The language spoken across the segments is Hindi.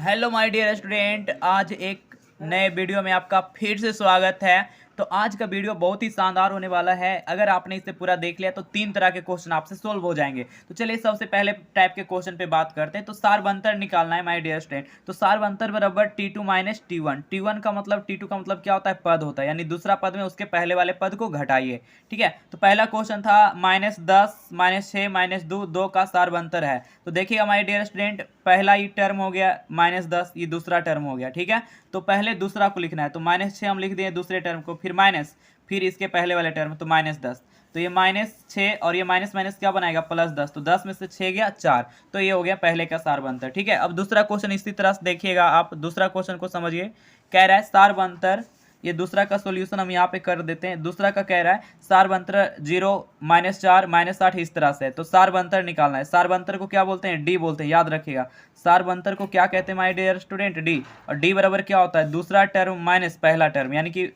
हेलो माय डियर स्टूडेंट, आज एक नए वीडियो में आपका फिर से स्वागत है। तो आज का वीडियो बहुत ही शानदार होने वाला है। अगर आपने इसे पूरा देख लिया तो 3 तरह के क्वेश्चन आपसे सोल्व हो जाएंगे। तो चलिए सबसे पहले टाइप के क्वेश्चन पे बात करते हैं। तो सारबंतर निकालना है माय डियर स्टूडेंट। तो सारबंतर बराबर T2 माइनस T1। T1 का मतलब T2 का मतलब क्या होता है? पद होता है, यानी दूसरा पद में उसके पहले वाले पद को घटाइए। ठीक है, तो पहला क्वेश्चन था -10 -6 -2 2 का सारबंतर है। तो देखिएगा माय डियर स्टूडेंट, पहला ही टर्म हो गया -10, ये दूसरा टर्म हो गया। ठीक है, तो पहले दूसरा को लिखना है। तो -6 हम लिख दिए दूसरे टर्म को, फिर माइनस, फिर इसके पहले वाले टर्म तो -10। तो ये -6 और ये माइनस माइनस क्या बनाएगा? +10। तो 10 में से 6 गया 4। तो ये हो गया पहले का सारबंतर। ठीक है, अब दूसरा क्वेश्चन इसी तरह से देखिएगा आप। दूसरा क्वेश्चन को समझिए। कह रहा है सारबंतर, ये दूसरा का सॉल्यूशन हम यहाँ पे कर देते हैं। दूसरा का कह रहा है सारबंतर 0 -4 -8 इस तरह से है। तो सारबंतर निकालना है। सारबंतर को क्या बोलते हैं? डी बोलते हैं, याद रखिएगा। सारबंतर को क्या कहते हैं माय डियर स्टूडेंट? डी। और डी बराबर क्या होता है? दूसरा टर्म माइनस पहला टर्म, यानी कि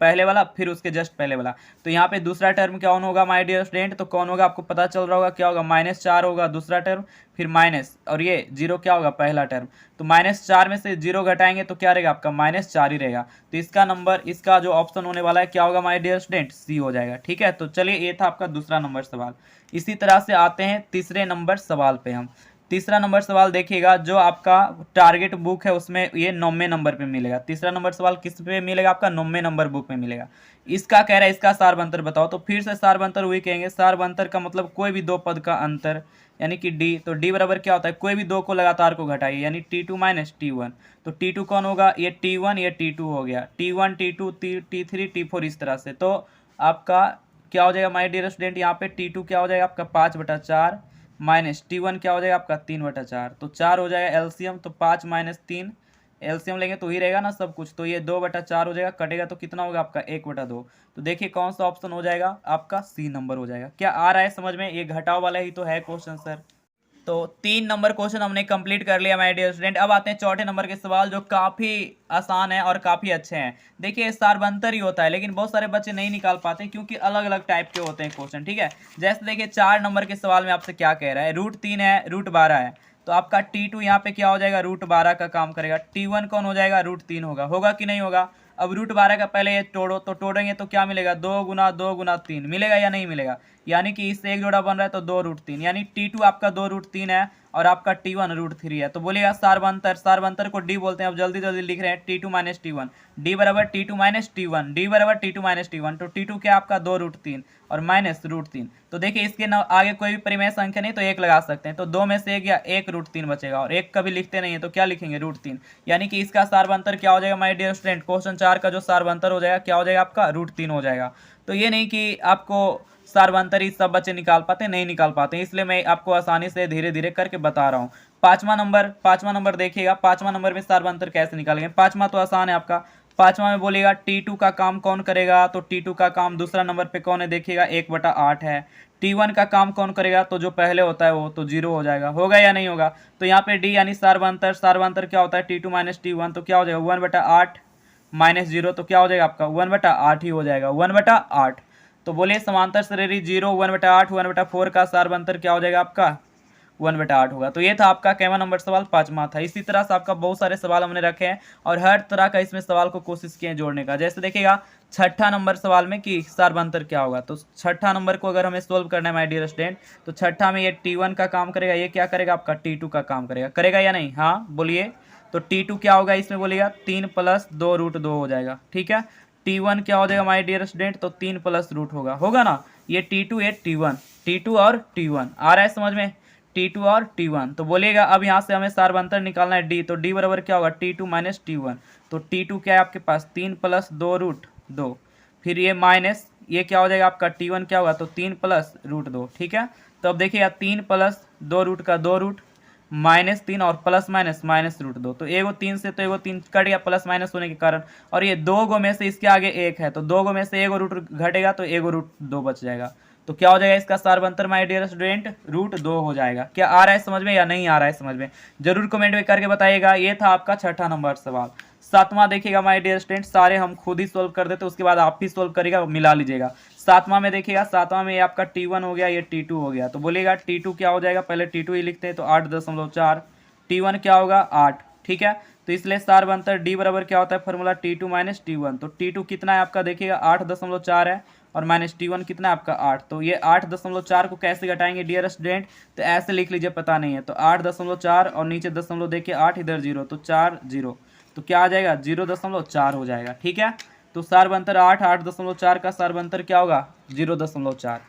पहले वाला फिर उसके जस्ट पहले वाला। तो यहाँ पे दूसरा टर्म कौन होगा माय डियर स्टूडेंट? तो कौन होगा आपको पता चल रहा होगा, क्या होगा? -4 होगा दूसरा टर्म, फिर माइनस, और ये 0 क्या होगा? पहला टर्म। तो -4 में से 0 घटाएंगे तो क्या रहेगा आपका? -4 ही रहेगा। तो इसका नंबर, इसका जो ऑप्शन होने वाला है क्या होगा माय डियर स्टूडेंट? सी हो जाएगा। ठीक है, तो चलिए ये था आपका दूसरा नंबर सवाल। इसी तरह से आते हैं तीसरे नंबर सवाल पे हम। तीसरा नंबर सवाल देखिएगा, जो आपका टारगेट बुक है उसमें ये 9वें नंबर पे मिलेगा। तीसरा नंबर सवाल किस पे मिलेगा? आपका 9वें नंबर बुक में मिलेगा। इसका कह रहा है इसका सारबंतर बताओ। तो फिर से सारबंतर वही कहेंगे। सारबंतर का मतलब कोई भी दो पद का अंतर, यानी कि डी। तो डी बराबर क्या होता है? कोई भी दो को लगातार को घटाइए, यानी T2 माइनस T1। तो T2 कौन होगा? ये T1, ये T2 हो गया। T1 T2 T3 T4 इस तरह से। तो आपका क्या हो जाएगा माय डियर स्टूडेंट? यहाँ पे T2 क्या हो जाएगा आपका? 5/4 माइनस T1 क्या हो जाएगा आपका? 3/4। तो 4 हो जाएगा एलसीएम। तो 5 - 3 एलसीएम लेंगे तो ही रहेगा ना सब कुछ। तो ये 2/4 हो जाएगा, कटेगा तो कितना होगा आपका? 1/2। तो देखिए कौन सा ऑप्शन हो जाएगा आपका? सी नंबर हो जाएगा। क्या आ रहा है समझ में? ये घटाव वाला ही तो है क्वेश्चन सर। तो 3 नंबर क्वेश्चन हमने कंप्लीट कर लिया माय डियर स्टूडेंट। अब आते हैं चौथे नंबर के सवाल, जो काफ़ी आसान है और काफ़ी अच्छे हैं। देखिए सारबंतर ही होता है, लेकिन बहुत सारे बच्चे नहीं निकाल पाते क्योंकि अलग अलग टाइप के होते हैं क्वेश्चन। ठीक है, जैसे देखिए 4 नंबर के सवाल में आपसे क्या कह रहा है? √3 है, √12 है। तो आपका T2 यहाँ पे क्या हो जाएगा? √12 का काम करेगा। T1 कौन हो जाएगा? √3 होगा कि नहीं होगा? अब √12 का पहले ये तोड़ो, तो तोड़ेंगे तो क्या मिलेगा? 2 गुना 2 गुना 3 मिलेगा या नहीं मिलेगा? यानी कि इससे एक जोड़ा बन रहा है तो 2√3, यानी T2 आपका 2√3 है और आपका T1 √3 है। तो बोलिएगा सारबंतर, सारबंतर को डी बोलते हैं। अब जल्दी जल्दी लिख रहे हैं। T2 माइनस T1, डी बराबर T2 माइनस T1, डी बराबर T2 माइनस T1। तो T2 क्या आपका? 2√3 और माइनस √3। तो देखिए इसके ना आगे कोई भी परिमेय संख्या नहीं, तो 1 लगा सकते हैं। तो 2 में से 1 या 1 √3 बचेगा, और 1 कभी लिखते नहीं है तो क्या लिखेंगे? √3। यानी कि इसका सारबंतर क्या हो जाएगा माय डियर स्टूडेंट? क्वेश्चन 4 का जो सारबंतर हो जाएगा क्या हो जाएगा आपका? √3 हो जाएगा। तो ये नहीं कि आपको सारबंतर ही सब बच्चे निकाल पाते, नहीं निकाल पाते, इसलिए मैं आपको आसानी से धीरे धीरे करके बता रहा हूँ। पांचवा नंबर देखिएगा। पांचवा नंबर में सारबंतर कैसे निकालेंगे? पांचवा तो आसान है आपका। पांचवा में बोलिएगा T2 का काम कौन करेगा? तो T2 का काम दूसरा नंबर पे कौन है? देखिएगा 1/8 है। T1 का काम कौन करेगा? तो जो पहले होता है वो तो 0 हो जाएगा। होगा या नहीं होगा? तो यहाँ पे डी यानी सारबंतर, सारबंतर क्या होता है? T2 minus T1। तो क्या हो जाएगा? 1/8 -0। तो क्या हो जाएगा आपका? 1/8 ही हो जाएगा, 1/8। तो बोलिए समांतर श्रेणी 0 1/8 1/4 का सारबंतर क्या हो जाएगा आपका? 1/8 होगा। तो ये था आपका कैवा नंबर सवाल, पांचवा था। इसी तरह से आपका बहुत सारे सवाल हमने रखे हैं और हर तरह का इसमें सवाल को कोशिश किए जोड़ने का। जैसे देखिएगा छठा नंबर सवाल में कि सारबंतर क्या होगा। तो छठा नंबर को अगर हमें सोल्व करना है माय डियर स्टूडेंट, तो छठा में ये T1 का काम करेगा, ये क्या करेगा आपका? T2 का काम करेगा। करेगा या नहीं? हाँ बोलिए। तो T2 क्या होगा इसमें? बोलिएगा 3 + 2√2 हो जाएगा। ठीक है, T1 क्या हो जाएगा माय डियर स्टूडेंट? तो 3 + रूट होगा ना। ये T2 ये T1, T2 और T1 आ रहा है समझ में? T2 और T1। तो बोलिएगा अब यहाँ से हमें सारबंतर निकालना है डी। तो डी बराबर क्या होगा? T2 minus T1। तो T2 क्या है आपके पास? 3 + 2√2। फिर ये माइनस, ये क्या हो जाएगा आपका? T1 क्या होगा? तो 3 + √2। ठीक है, तो अब देखिएगा 3 + 2 रूट का 2 रूट, -3 और प्लस माइनस -√2। तो एगो 3 से तो एगो 3 कट गया प्लस माइनस होने के कारण, और ये 2 गो में से इसके आगे 1 है, तो 2 गो में से एगो रूट घटेगा तो एगो √2 बच जाएगा। तो क्या हो जाएगा इसका सारबंतर माय डियर स्टूडेंट? √2 हो जाएगा। क्या आ रहा है समझ में या नहीं आ रहा है समझ में? जरूर कमेंट में करके बताइएगा। ये था आपका छठा नंबर सवाल। सातवां देखिएगा माय डियर स्टूडेंट, सारे हम खुद ही सोल्व कर देते, उसके बाद आप भी सोल्व करिएगा, मिला लीजिएगा। सातवां में देखिएगा, सातवां में ये आपका T1 हो गया, ये T2 हो गया। तो बोलिएगा T2 क्या हो जाएगा? पहले T2 ही लिखते हैं, तो 8.4। T1 क्या होगा? 8। ठीक है। तो इसलिए सार अंतर डी बराबर क्या होता है फॉर्मूला T2 माइनस T1। तो T2 कितना है आपका देखिएगा 8.4 है और माइनस T1 कितना है आपका 8। तो ये 8.4 को कैसे घटाएंगे डियर स्टूडेंट, तो ऐसे लिख लीजिए, पता नहीं है तो 8.4 और नीचे दशमलव देखिए 8 इधर 0 तो 4 0, तो क्या आ जाएगा 0.4 हो जाएगा। ठीक है। तो सार्वंतर 8.4 का सार्वंतर क्या होगा 0.4।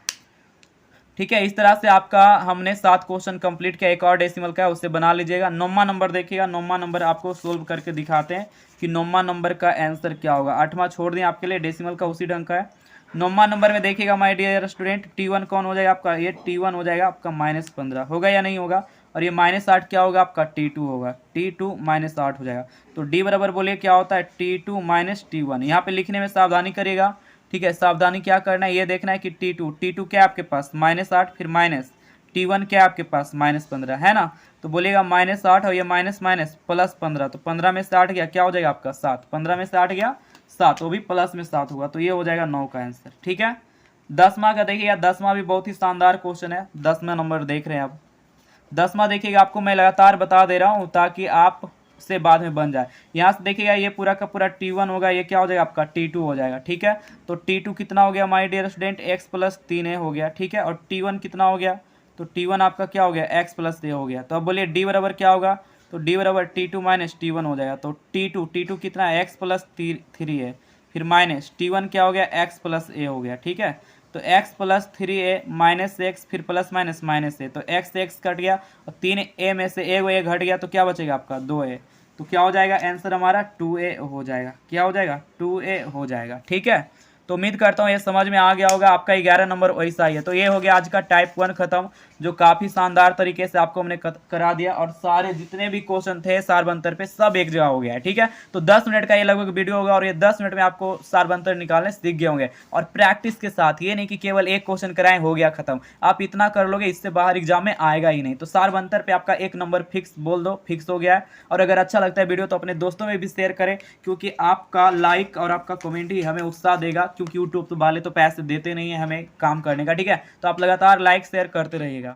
ठीक है। इस तरह से आपका हमने 7 क्वेश्चन कंप्लीट किया। एक और डेसिमल का है उससे बना लीजिएगा। 9वां नंबर देखिएगा, 9वां नंबर आपको सोल्व करके दिखाते हैं कि 9वां नंबर का आंसर क्या होगा। 8वां छोड़ दें आपके लिए, डेसिमल का उसी ढंग का है। 9वां नंबर में देखिएगा माय डियर स्टूडेंट, T1 कौन हो जाएगा आपका, ये T1 हो जाएगा आपका -15 होगा या नहीं होगा, और ये -8 क्या होगा आपका T2 होगा, T2 -8 हो जाएगा। तो D बराबर बोलिए क्या होता है T2 माइनस T1। यहाँ पे लिखने में सावधानी करिएगा। ठीक है, सावधानी क्या करना है, ये देखना है कि T2 क्या है आपके पास -8, फिर माइनस T1 क्या है आपके पास -15 है ना। तो बोलिएगा -8 और ये माइनस माइनस प्लस 15, तो 15 में से 8 गया क्या हो जाएगा आपका 7, 15 में से 8 गया 7, वो भी प्लस में 7 होगा, तो ये हो जाएगा 9 का आंसर। ठीक है। 10वां का देखिएगा, 10वां भी बहुत ही शानदार क्वेश्चन है। 10वां नंबर देख रहे हैं आप। 10वां देखिएगा, आपको मैं लगातार बता दे रहा हूँ ताकि आप से बाद में बन जाए। यहाँ से देखिएगा ये पूरा का पूरा T1 होगा, ये क्या हो जाएगा आपका T2 हो जाएगा। ठीक है। तो T2 कितना हो गया my dear student, x + 3a हो गया। ठीक है। और T1 कितना हो गया, तो T1 आपका क्या हो गया x + a हो गया। तो अब बोलिए D बराबर क्या होगा, तो D बराबर T2 माइनस T1 हो जाएगा। तो T2 कितना है x + 3a, फिर माइनस T1 क्या हो गया x + a हो गया। ठीक है। तो x + 3a माइनस x, फिर प्लस माइनस माइनस a, तो x कट गया और 3a में से a घट गया, तो क्या बचेगा आपका 2a। तो क्या हो जाएगा आंसर हमारा 2a हो जाएगा। क्या हो जाएगा 2a हो जाएगा। ठीक है। तो उम्मीद करता हूँ ये समझ में आ गया होगा। आपका 11 नंबर वैसा ही है। तो ये हो गया आज का टाइप 1 खत्म, जो काफ़ी शानदार तरीके से आपको हमने करा दिया, और सारे जितने भी क्वेश्चन थे सार्वंतर पे सब एक जगह हो गया है। ठीक है। तो 10 मिनट का ये लगभग वीडियो होगा, और ये 10 मिनट में आपको सार्वंतर निकालने सीख गए होंगे, और प्रैक्टिस के साथ, ये नहीं कि केवल एक क्वेश्चन कराएं हो गया खत्म। आप इतना कर लोगे, इससे बाहर एग्जाम में आएगा ही नहीं। तो सार्वंतर पे आपका 1 नंबर फिक्स बोल दो, फिक्स हो गया है। और अगर अच्छा लगता है वीडियो तो अपने दोस्तों में भी शेयर करें, क्योंकि आपका लाइक और आपका कमेंट ही हमें उत्साह देगा, क्योंकि यूट्यूब वाले तो पैसे देते नहीं है हमें काम करने का। ठीक है। तो आप लगातार लाइक शेयर करते रहिएगा।